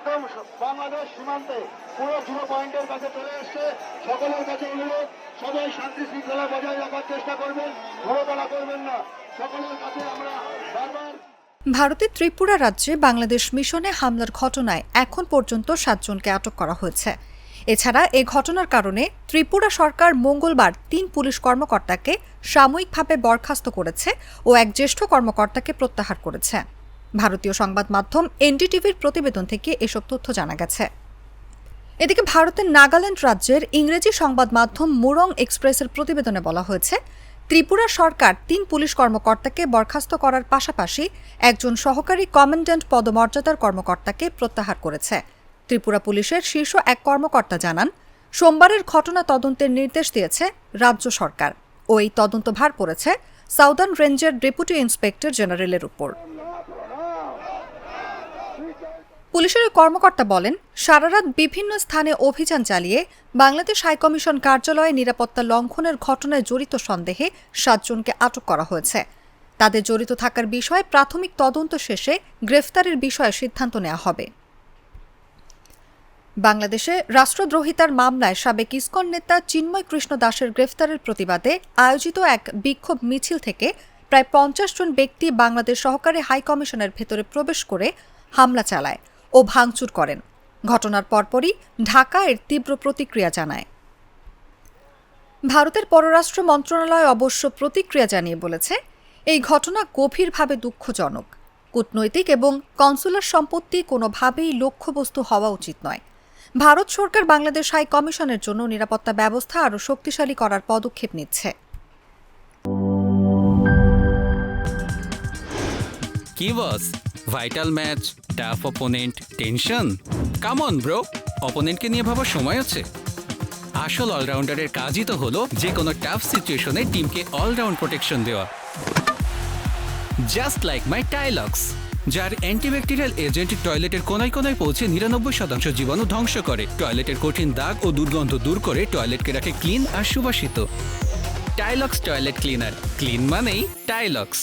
একদম বাংলাদেশ সীমান্তে পুরো 0 পয়েন্টের কাছে চলে এসছে। সকলের কাছে অনুরোধ, সবাই শান্তি শৃঙ্খলা বজায় রাখার চেষ্টা করবেন, ঘোরাফেরা করবেন না। সকলের কাছে আমরা বারবার। ভারতের ত্রিপুরা রাজ্যে বাংলাদেশ মিশনে হামলার ঘটনায় এখন পর্যন্ত 7 জনকে আটক করা হয়েছে। এছাড়া এ ঘটনার কারণে ত্রিপুরা সরকার মঙ্গলবার 3 পুলিশ কর্মকর্তাকে সাময়িকভাবে বরখাস্ত করেছে ও এক জ্যেষ্ঠ কর্মকর্তাকে প্রত্যাহার করেছে। ভারতীয় সংবাদ মাধ্যম এনডিটিভির প্রতিবেদন থেকে এসব তথ্য জানা গেছে। এদিকে ভারতের নাগাল্যান্ড রাজ্যের ইংরেজি সংবাদ মাধ্যম মুরং এক্সপ্রেসের প্রতিবেদনে বলা হয়েছে, ত্রিপুরা সরকার 3 পুলিশ কর্মকর্তাকে বরখাস্ত করার পাশাপাশি একজন সহকারী কমান্ড্যান্ট পদমর্যাদার কর্মকর্তাকে প্রত্যাহার করেছে। ত্রিপুরা পুলিশের শীর্ষ এক কর্মকর্তা জানান, সোমবারের ঘটনা তদন্তের নির্দেশ দিয়েছে রাজ্য সরকার ও এই তদন্তভার পড়েছে সাউদার্ন রেঞ্জের ডেপুটি ইন্সপেক্টর জেনারেলের উপর। পুলিশের ওই কর্মকর্তা বলেন, সারারাত বিভিন্ন স্থানে অভিযান চালিয়ে বাংলাদেশ হাইকমিশন কার্যালয়ে নিরাপত্তা লঙ্ঘনের ঘটনায় জড়িত সন্দেহে 7 জনকে আটক করা হয়েছে। তাদের জড়িত থাকার বিষয়ে প্রাথমিক তদন্ত শেষে গ্রেফতারের বিষয়ে সিদ্ধান্ত নেওয়া হবে। বাংলাদেশে রাষ্ট্রদ্রোহিতার মামলায় সাবেক ইসকন নেতা চিন্ময় কৃষ্ণ দাসের গ্রেফতারের প্রতিবাদে আয়োজিত এক বিক্ষোভ মিছিল থেকে প্রায় 50 জন ব্যক্তি বাংলাদেশ সহকারী হাইকমিশনের ভেতরে প্রবেশ করে হামলা চালায় ও ভাঙচুর করেন। ঘটনার পরপরই ঢাকা এর তীব্র প্রতিক্রিয়া জানায়। ভারতের পররাষ্ট্র মন্ত্রণালয় অবশ্য প্রতিক্রিয়া জানিয়ে বলেছে, এই ঘটনা গভীরভাবে দুঃখজনক। কূটনৈতিক এবং কনসুলার সম্পত্তি কোনোভাবেই লক্ষ্যবস্তু হওয়া উচিত নয়। ভারত সরকার বাংলাদেশ হাই কমিশনের জন্য নিরাপত্তা ব্যবস্থা আরও শক্তিশালী করার পদক্ষেপ নিচ্ছে। কি boss, vital match, tough opponent, tension? Come on bro, অপোনেন্টকে নিয়ে ভাবার সময় আছে। আসল অলরাউন্ডারের কাজই তো হলো যে কোনো টাফ সিচুয়েশনে টিমকে অলরাউন্ড প্রোটেকশন দেওয়া। জাস্ট লাইক মাই টাইলক্স, যার অ্যান্টিব্যাকটেরিয়াল এজেন্ট টয়লেটের কোনায় কোনায় পৌঁছে 99% জীবাণু ধ্বংস করে, টয়লেটের কঠিন দাগ ও দুর্গন্ধ দূর করে টয়লেটকে রাখে ক্লিন আর সুবাসিত। টাইলক্স টয়লেট ক্লিনার, ক্লিন মানেই টাইলক্স।